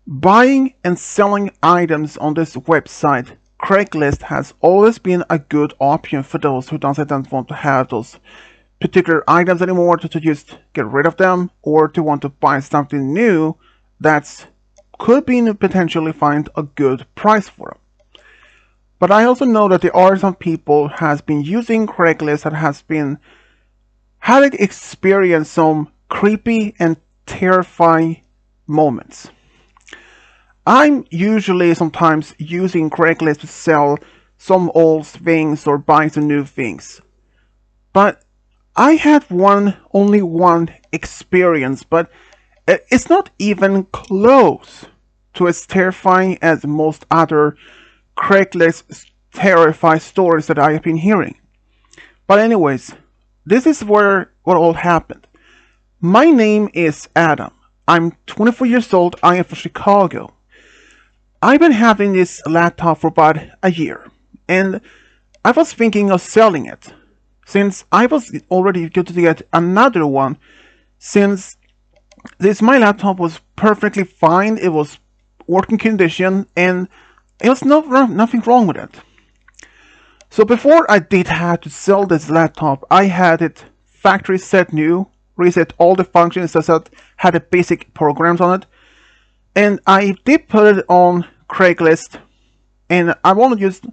Buying and selling items on this website, Craigslist, has always been a good option for those who don't want to have those particular items anymore, to just get rid of them, or to want to buy something new that could be potentially find a good price for them. But I also know that there are some people has been using Craigslist that has been having experienced some creepy and terrifying moments. I'm usually sometimes using Craigslist to sell some old things or buy some new things. But I had only one experience, but it's not even close to as terrifying as most other Craigslist terrifying stories that I have been hearing. But anyways, this is where what all happened. My name is Adam. I'm 24 years old. I am from Chicago. I've been having this laptop for about a year, and I was thinking of selling it, since I was already going to get another one, since this my laptop was perfectly fine, it was working condition, and it was nothing wrong with it. So before I did have to sell this laptop, I had it factory set new, reset all the functions that had the basic programs on it, and I did put it on Craigslist, and I want to just,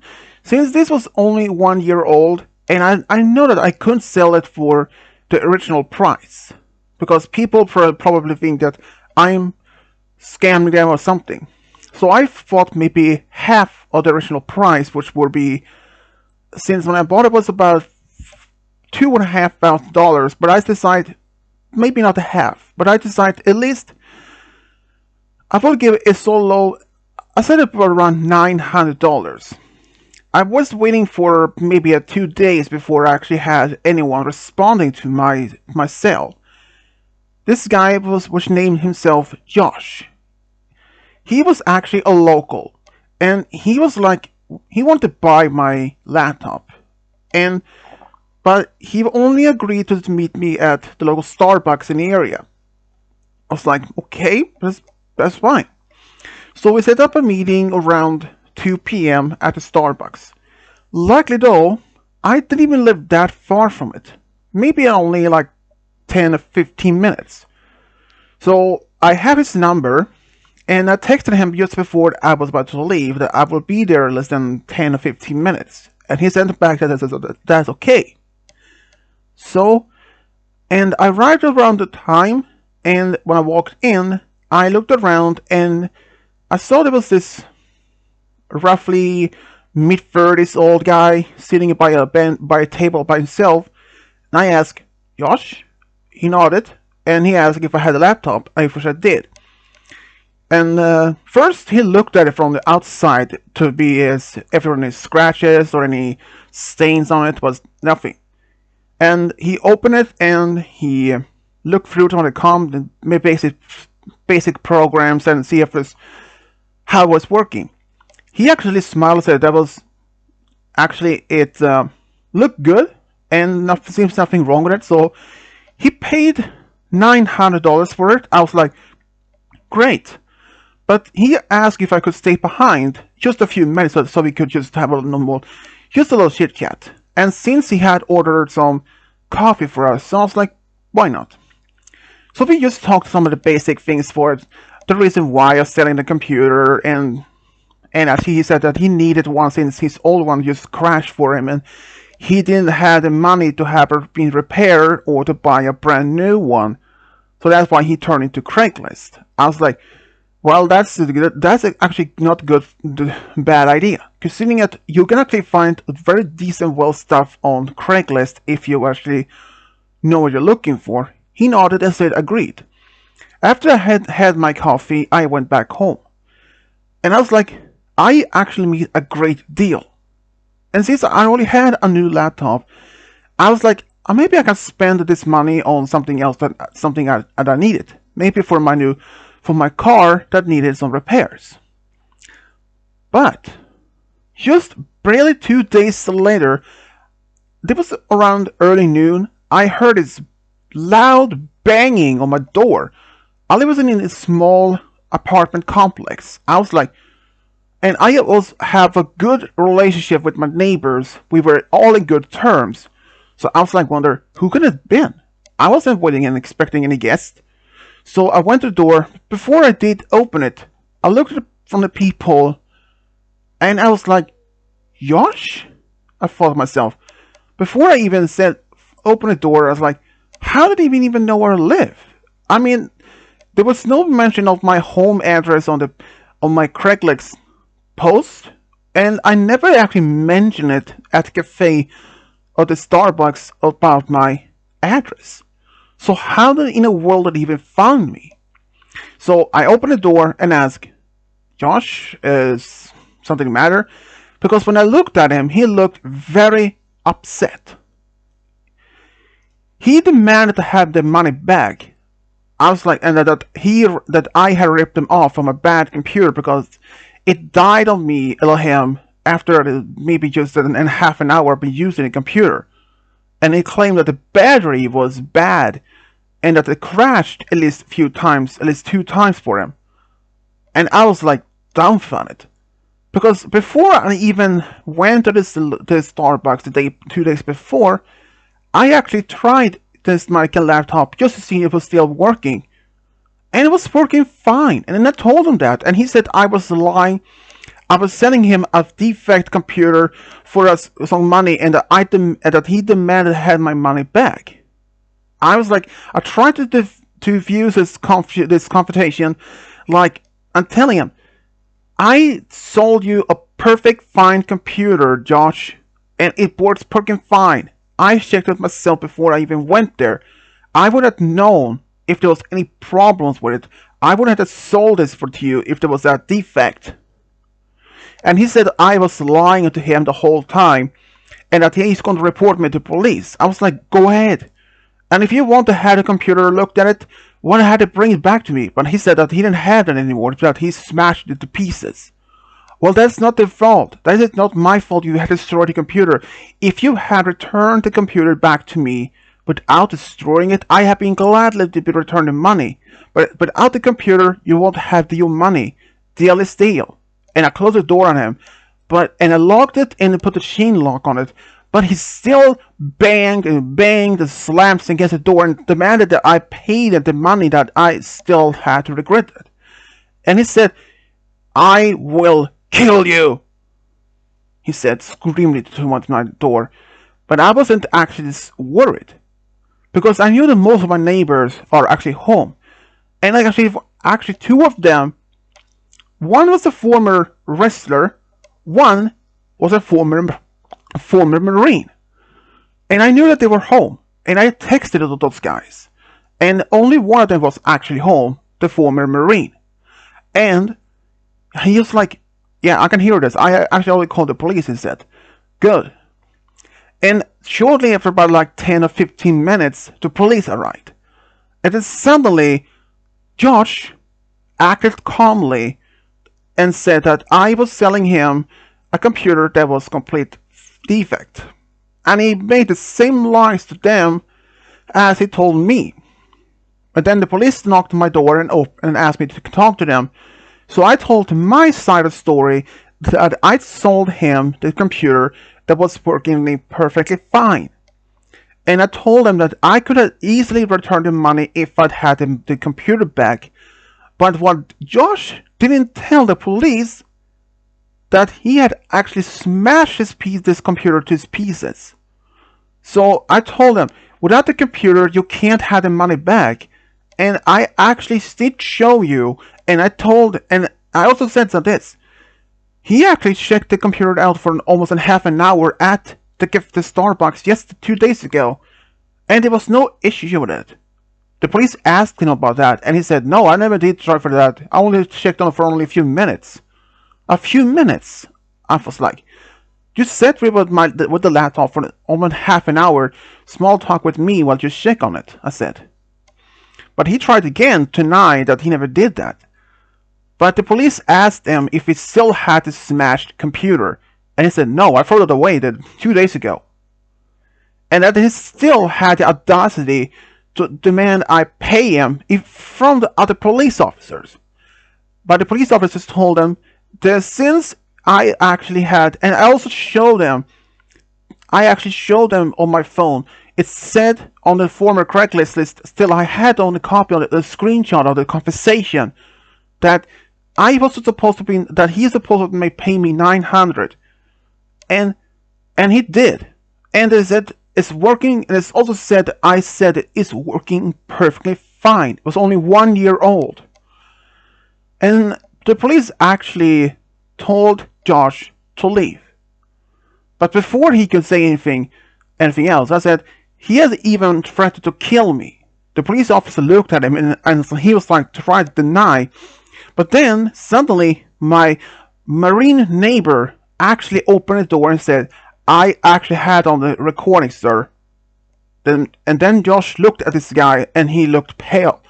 since this was only 1 year old, and I know that I couldn't sell it for the original price, because people probably think that I'm scamming them or something. So I thought maybe half of the original price, which would be, since when I bought it was about $2,500, but I decided maybe not a half, but I decided at least I will give it so low. I set it for around $900. I was waiting for maybe 2 days before I actually had anyone responding to my sale. This guy was named himself Josh. He was actually a local, and he was like, he wanted to buy my laptop, but he only agreed to meet me at the local Starbucks in the area. I was like, okay, that's fine. So we set up a meeting around 2 p.m. at the Starbucks. Luckily though, I didn't even live that far from it. Maybe only like 10 or 15 minutes. So I have his number, and I texted him just before I was about to leave that I will be there less than 10 or 15 minutes. And he sent back that that's okay. So, and I arrived around the time, and when I walked in, I looked around and I saw there was this roughly mid-30s old guy sitting by a table by himself. And I asked, Josh? He nodded, and he asked if I had a laptop, which I did. And first he looked at it from the outside to be if there were any scratches or any stains on it. Was nothing. And he opened it and he looked through it on the basic programs and see if it's how it was working. He actually smiled and said that was actually it looked good and seems nothing wrong with it. So he paid $900 for it. I was like, great. But he asked if I could stay behind just a few minutes so we could just have a little chit chat. And since he had ordered some coffee for us, so I was like, why not? So we just talked some of the basic things for it, the reason why I was selling the computer, and actually he said that he needed one since his old one just crashed for him, and he didn't have the money to have it being repaired or to buy a brand new one. So that's why he turned into Craigslist. I was like, well, that's actually not bad idea. Considering that you can actually find very decent stuff on Craigslist if you actually know what you're looking for. He nodded and said agreed. After I had my coffee, I went back home. And I was like, I actually made a great deal. And since I only had a new laptop, I was like, maybe I can spend this money on something else that I needed. Maybe for my car that needed some repairs. But just barely 2 days later, it was around early noon, I heard this loud banging on my door. I live in a small apartment complex. I was like, and I also have a good relationship with my neighbors. We were all in good terms. So I was like, wonder who could it have been? I wasn't waiting and expecting any guests. So I went to the door. Before I did open it, I looked at from the peephole, and I was like, Josh? I thought to myself. Before I even said open the door, I was like, how did he even know where I live? I mean, there was no mention of my home address on my Craiglist post, and I never actually mentioned it at the cafe or the Starbucks about my address. So how in the world did he even find me? So I opened the door and asked, Josh, is something the matter? Because when I looked at him, he looked very upset. He demanded to have the money back. I was like, and that I had ripped him off from a bad computer because it died on me, him, after maybe just a half an hour of using the computer. And he claimed that the battery was bad and that it crashed at least 2 times for him. And I was like dumbfounded. Because before I even went to the Starbucks 2 days before, I actually tried this mic and laptop just to see if it was still working. And it was working fine. And then I told him that. And he said I was lying. I was sending him a defect computer for some money, and that he demanded to have my money back. I was like, I tried to diffuse this confrontation, like, I'm telling him, I sold you a perfect fine computer, Josh, and it works perfectly fine. I checked it myself before I even went there. I would have known if there was any problems with it. I would have sold this to you if there was a defect. And he said I was lying to him the whole time, and that he's going to report me to police. I was like, go ahead. And if you want to have the computer looked at it, well, I had to bring it back to me. But he said that he didn't have it anymore, that he smashed it to pieces. Well, that's not their fault. That is not my fault you had destroyed the computer. If you had returned the computer back to me without destroying it, I have been glad to be returned the money. But without the computer, you won't have your money. Deal is deal. And I closed the door on him, and I locked it and put the chain lock on it. But he still banged and banged and slams against the door and demanded that I pay the money that I still had to regret it. And he said, I will kill you, he said, screaming towards my door. But I wasn't actually worried, because I knew that most of my neighbors are actually home. And actually 2 of them, one was a former wrestler, one was a former Marine. And I knew that they were home. And I texted those guys. And only one of them was actually home, the former Marine. And he was like, yeah, I can hear this. I actually only called the police instead. Good. And shortly after about like 10 or 15 minutes, the police arrived. And then suddenly, Josh acted calmly and said that I was selling him a computer that was complete defect. And he made the same lies to them as he told me. But then the police knocked on my door and asked me to talk to them. So I told my side of the story that I sold him the computer that was working perfectly fine. And I told him that I could have easily returned the money if I'd had the computer back. But what Josh didn't tell the police, that he had actually smashed this computer to his pieces. So I told him, without the computer, you can't have the money back. And I actually did show you, and I also said this. He actually checked the computer out for almost a half an hour at the Starbucks just 2 days ago, and there was no issue with it. The police asked him about that, and he said, no, I never did try for that. I only checked on it for only a few minutes. A few minutes? I was like, you sat with the laptop for almost half an hour, small talk with me while you check on it, I said. But he tried again to deny that he never did that. But the police asked him if he still had the smashed computer, and he said, no, I threw it away 2 days ago. And that he still had the audacity to demand I pay him from the other police officers. But the police officers told them that since I actually had, and I actually showed them on my phone. It said on the former Craiglist list, still I had on the copy of the screenshot of the conversation that that he's supposed to pay me 900, and he did, and they said it's working, and it's also said I said it's working perfectly fine. It was only 1 year old, and the police actually told Josh to leave. But before he could say anything else, I said, he has even threatened to kill me. The police officer looked at him and he was like trying to deny. But then suddenly my marine neighbor actually opened the door and said, I actually had on the recording, sir. And then Josh looked at this guy and he looked pale.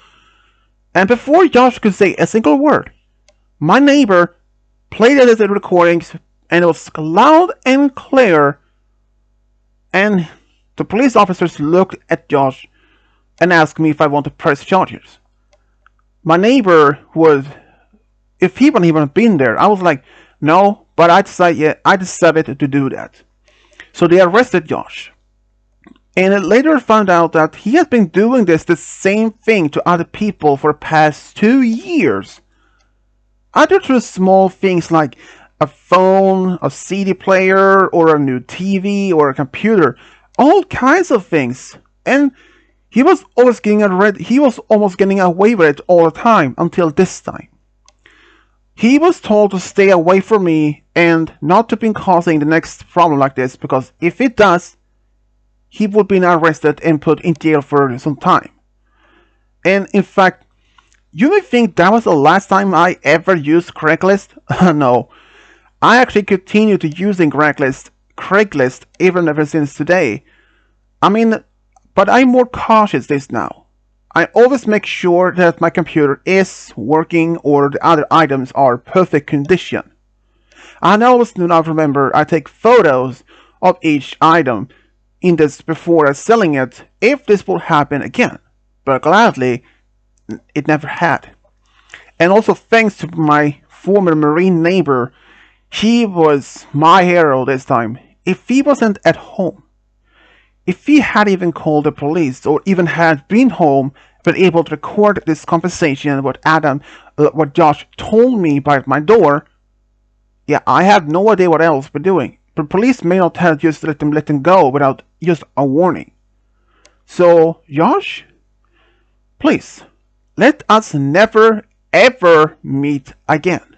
And before Josh could say a single word, my neighbor played it as the recordings, and it was loud and clear, and the police officers looked at Josh and asked me if I want to press charges. My neighbor if he wouldn't even been there, I was like, no, but I decided to do that. So they arrested Josh. And it later found out that he had been doing the same thing to other people for the past 2 years. Either through small things like a phone, a CD player, or a new TV, or a computer. All kinds of things. And he was almost getting away with it all the time until this time. He was told to stay away from me and not to be causing the next problem like this, because if it does, he would be arrested and put in jail for some time. And in fact, you may think that was the last time I ever used Craiglist. No, I actually continue to using Craiglist even ever since today. I mean, but I'm more cautious this now. I always make sure that my computer is working or the other items are perfect condition. I always do not remember I take photos of each item in this before selling it if this will happen again. But gladly, it never had. And also thanks to my former marine neighbor, he was my hero this time. If he wasn't at home, if he had even called the police or even had been home, been able to record this conversation, what Josh told me by my door, yeah, I have no idea what else we're doing. But police may not have just let him go without just a warning. So, Josh, please, let us never ever meet again.